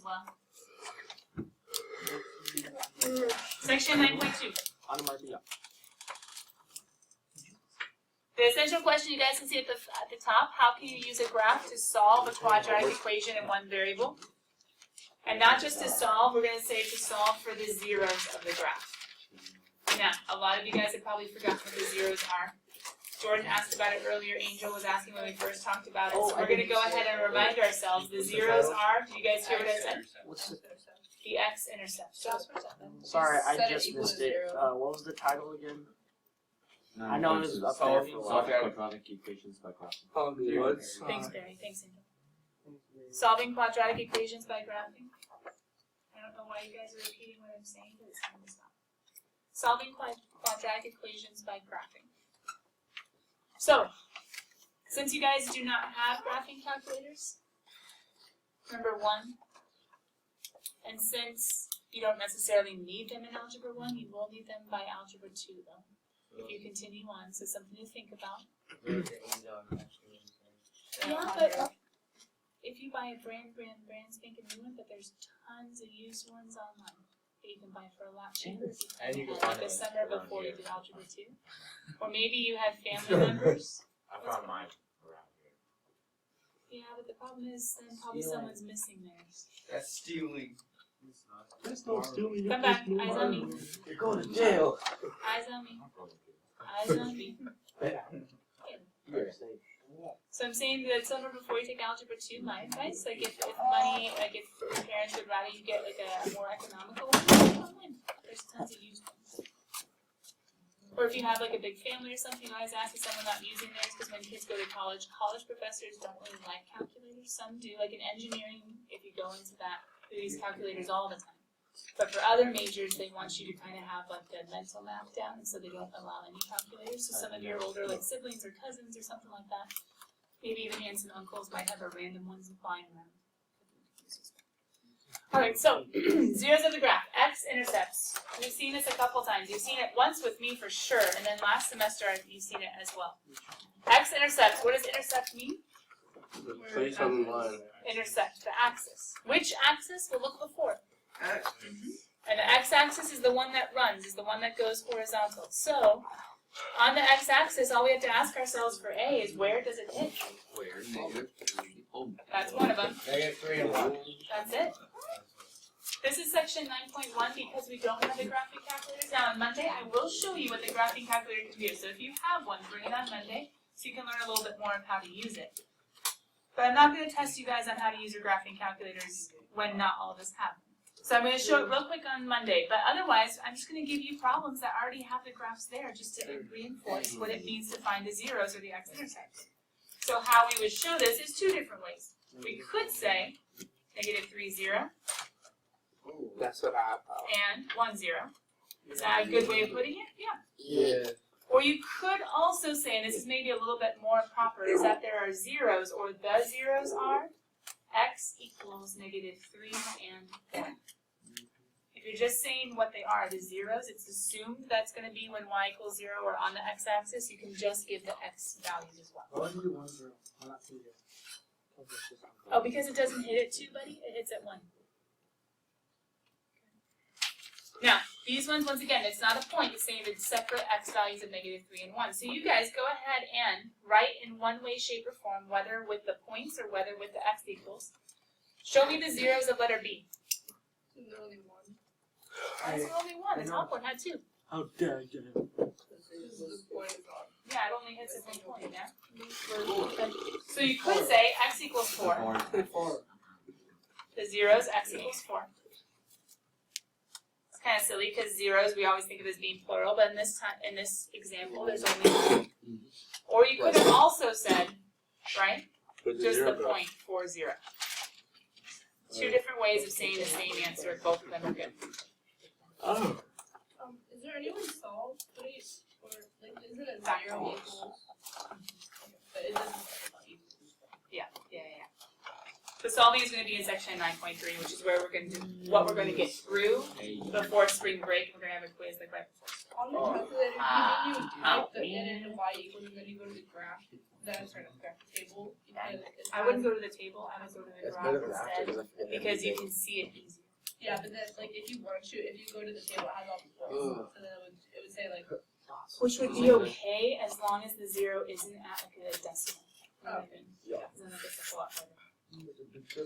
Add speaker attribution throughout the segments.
Speaker 1: well. Section 9.2. The essential question you guys can see at the top, how can you use a graph to solve a quadratic equation in one variable? And not just to solve, we're going to say to solve for the zeros of the graph. Now, a lot of you guys have probably forgotten what the zeros are. Jordan asked about it earlier, Angel was asking when we first talked about it, so we're going to go ahead and remind ourselves. The zeros are, do you guys hear what I said? The x-intercept.
Speaker 2: Sorry, I just missed it. What was the title again? I know it was up there for a while.
Speaker 3: Quadratic equations by graphing.
Speaker 1: Thanks, Barry. Thanks, Angel. Solving quadratic equations by graphing. I don't know why you guys are repeating what I'm saying, but it's time to stop. Solving quadratic equations by graphing. So, since you guys do not have graphing calculators, remember 1, and since you don't necessarily need them in Algebra 1, you will need them by Algebra 2 though, if you continue on, so something to think about. Yeah, but if you buy a brand spanking new one, but there's tons of used ones online that you can buy for a lot cheaper.
Speaker 3: And you can
Speaker 1: Like
Speaker 3: find
Speaker 1: the
Speaker 3: it
Speaker 1: summer
Speaker 3: around
Speaker 1: before you
Speaker 3: here.
Speaker 1: did Algebra 2. Or maybe you have family members.
Speaker 3: I found mine around here.
Speaker 1: Yeah, but the problem is then probably someone's missing theirs.
Speaker 4: That's stealing.
Speaker 2: That's not stealing.
Speaker 1: Come back, eyes on me.
Speaker 4: You're going to jail.
Speaker 1: Eyes on me. Eyes on me. So I'm saying that summer before you take Algebra 2, my advice, like if money, like if your parents would rather you get like a more economical one, there's tons of used ones. Or if you have like a big family or something, I always ask if someone not using theirs, because when kids go to college professors don't really like calculators. Some do, like in engineering, if you go into that, they use calculators all the time. But for other majors, they want you to kind of have like the mental math down, and so they don't allow any calculators. So some of your older like siblings or cousins or something like that, maybe even aunts and uncles might have a random ones flying around. Alright, so zeros of the graph, x-intercepts. We've seen this a couple times. You've seen it once with me for sure, and then last semester you've seen it as well. X-intercepts, what does intercept mean?
Speaker 4: Place on the line.
Speaker 1: Intersect, the axis. Which axis? We'll look before.
Speaker 4: X.
Speaker 1: And the x-axis is the one that runs, is the one that goes horizontal. So, on the x-axis, all we have to ask ourselves for A is where does it hit? That's one of them.
Speaker 3: -3 and 1.
Speaker 1: That's it. This is section 9.1 because we don't have the graphing calculators. Now on Monday, I will show you what the graphing calculator can do. So if you have one, bring it on Monday so you can learn a little bit more of how to use it. But I'm not going to test you guys on how to use your graphing calculators when not all of us have them. So I'm going to show it real quick on Monday. But otherwise, I'm just going to give you problems that already have the graphs there just to reinforce what it means to find the zeros or the x-intercepts. So how we would show this is two different ways. We could say -3, 0.
Speaker 4: That's what I thought.
Speaker 1: And 1, 0. Is that a good way of putting it? Yeah.
Speaker 4: Yeah.
Speaker 1: Or you could also say, and this is maybe a little bit more proper, is that there are zeros, or the zeros are x equals -3 and 1. If you're just saying what they are, the zeros, it's assumed that's going to be when y equals 0 or on the x-axis. You can just give the x values as well.
Speaker 2: Why did you do 1, 0? Why not 2, 0?
Speaker 1: Oh, because it doesn't hit at 2, buddy. It hits at 1. Now, these ones, once again, it's not a point. It's saying it's separate x values of -3 and 1. So you guys go ahead and write in one way, shape, or form, whether with the points or whether with the x equals. Show me the zeros of letter B.
Speaker 5: There's only one.
Speaker 1: That's only one. The top one had 2.
Speaker 2: How dare you?
Speaker 5: This is the point.
Speaker 1: Yeah, it only hits at 1 point, yeah? So you could say x equals 4. The zeros, x equals 4. It's kind of silly because zeros we always think of as being plural, but in this example, there's only 1. Or you could have also said, right, just the point 4, 0. Two different ways of saying the same answer. Both of them are good.
Speaker 2: Oh.
Speaker 5: Is there any way to solve please? Or like is it a 0 equals? But it doesn't.
Speaker 1: Yeah. The solving is going to be in section 9.3, which is where we're going to do what we're going to get through before spring break. We're going to have a quiz like right before school.
Speaker 5: On the calculator, when you type the n and y equals, and then you go to the graph, graph table, because it
Speaker 1: I wouldn't
Speaker 5: has-
Speaker 1: go to the table, I would go to the
Speaker 4: It's
Speaker 1: graph
Speaker 4: better than after,
Speaker 1: instead,
Speaker 4: 'cause I forget
Speaker 1: because you
Speaker 4: everything.
Speaker 1: can see it easier.
Speaker 5: Yeah, but then, like, if you were to, if you go to the table, it has all the points, so then it would say, like,
Speaker 1: Which would be okay as long as the zero isn't at like a decimal. You know what I mean?
Speaker 4: Yeah.
Speaker 1: Then it gets a lot better.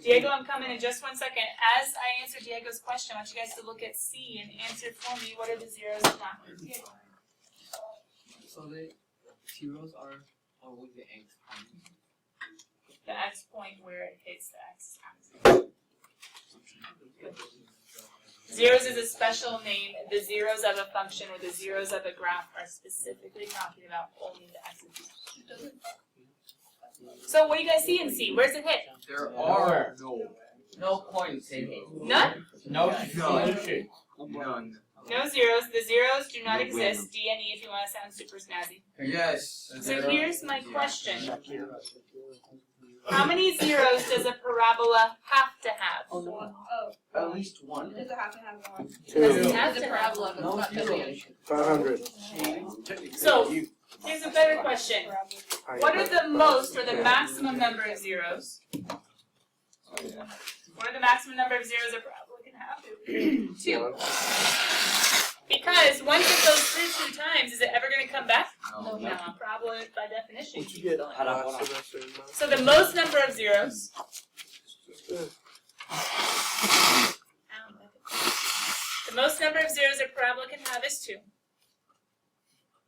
Speaker 1: Diego, I'm coming in just 1 second. As I answer Diego's question, I want you guys to look at C and answer for me what are the zeros and not. Diego.
Speaker 6: So the zeros are always the x point.
Speaker 1: The X point where it hits the X axis. Zeros is a special name. The zeros of a function or the zeros of a graph are specifically talking about only the X's.
Speaker 5: it doesn't.
Speaker 1: So what do you guys see in C? Where's it hit?
Speaker 6: There are no points in it.
Speaker 1: None?
Speaker 3: No.
Speaker 6: None.
Speaker 1: No zeros. The zeros do not exist. D and E if you want to sound super snazzy.
Speaker 6: Yes.
Speaker 1: So here's my question. How many zeros does a parabola have to have?
Speaker 5: Oh,
Speaker 2: At least one.
Speaker 5: it doesn't have to have one.
Speaker 1: Does it
Speaker 4: Two.
Speaker 1: have
Speaker 5: It's
Speaker 1: to
Speaker 5: a
Speaker 1: have?
Speaker 5: parabola, but it's not deviation.
Speaker 4: 500.
Speaker 1: So here's a better question. What are the most or the maximum number of zeros? What are the maximum number of zeros a parabola can have? 2. Because once it goes through 2 times, is it ever going to come back?
Speaker 6: No.
Speaker 1: No, a parabola by definition
Speaker 4: What'd you
Speaker 1: keeps
Speaker 4: get
Speaker 1: going.
Speaker 4: last semester in math?
Speaker 1: So the most number of zeros. The most number of zeros a parabola can have is 2.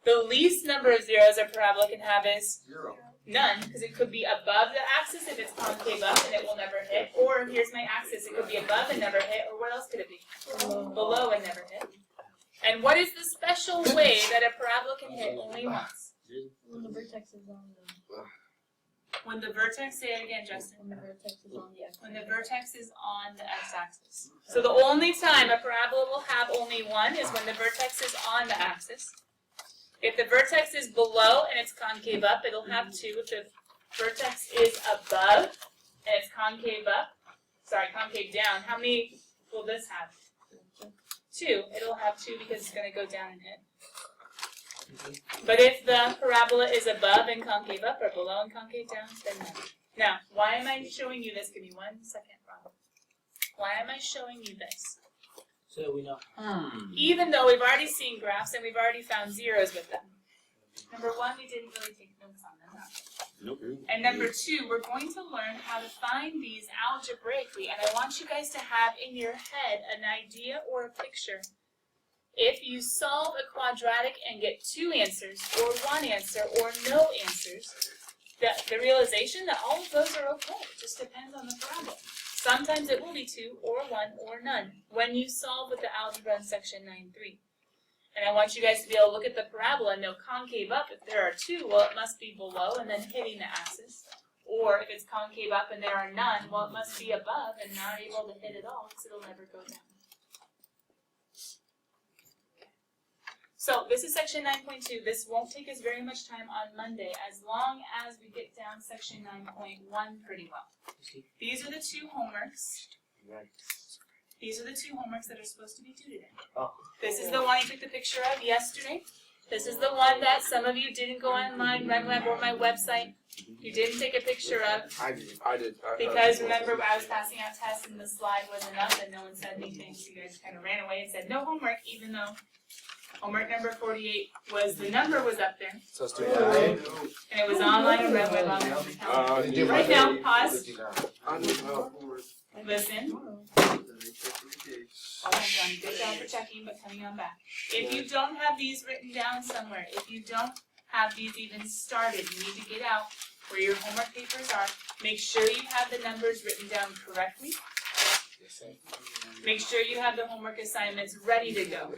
Speaker 1: The least number of zeros a parabola can have is
Speaker 6: Zero.
Speaker 1: none, because it could be above the axis if it's concave up and it will never hit. Or here's my axis, it could be above and never hit. Or what else could it be? Below and never hit. And what is the special way that a parabola can hit only once?
Speaker 7: When the vertex is on the
Speaker 1: When the vertex, say it again, Justin.
Speaker 7: when the vertex is on the x.
Speaker 1: When the vertex is on the x-axis. So the only time a parabola will have only one is when the vertex is on the axis. If the vertex is below and it's concave up, it'll have 2. If the vertex is above and it's concave down, how many will this have? 2. It'll have 2 because it's going to go down and hit. But if the parabola is above and concave up or below and concave down, then no. Now, why am I showing you this? Give me 1 second, Rob. Why am I showing you this?
Speaker 2: So we know.
Speaker 1: Even though we've already seen graphs and we've already found zeros with them. Number 1, we didn't really take notes on them.
Speaker 3: Nope.
Speaker 1: And number 2, we're going to learn how to find these algebraically. And I want you guys to have in your head an idea or a picture. If you solve a quadratic and get 2 answers, or 1 answer, or no answers, the realization that all of those are okay. It just depends on the parabola. Sometimes it will be 2, or 1, or none, when you solve with the algebra in section 9.3. And I want you guys to be able to look at the parabola and know concave up, if there are 2, well, it must be below and then hitting the axis. Or if it's concave up and there are none, well, it must be above and not able to hit at all, because it'll never go down. So this is section 9.2. This won't take us very much time on Monday, as long as we get down section 9.1 pretty well. These are the 2 homeworks. These are the 2 homeworks that are supposed to be due today.
Speaker 2: Oh.
Speaker 1: This is the one you took the picture of yesterday. This is the one that some of you didn't go online, Renweb, or my website. You didn't take a picture of.
Speaker 4: I did.
Speaker 1: Because remember, I was passing out tests and the slide wasn't up and no one said anything, so you guys kind of ran away and said no homework, even though homework number 48 was, the number was up there,
Speaker 4: So let's do that.
Speaker 1: and it was online on Redweb on the calendar. Right now, pause,
Speaker 4: I need help.
Speaker 1: listen. Oh, I've done a good job for checking, but coming on back. If you don't have these written down somewhere, if you don't have these even started, you need to get out where your homework papers are. Make sure you have the numbers written down correctly. Make sure you have the homework assignments ready to go.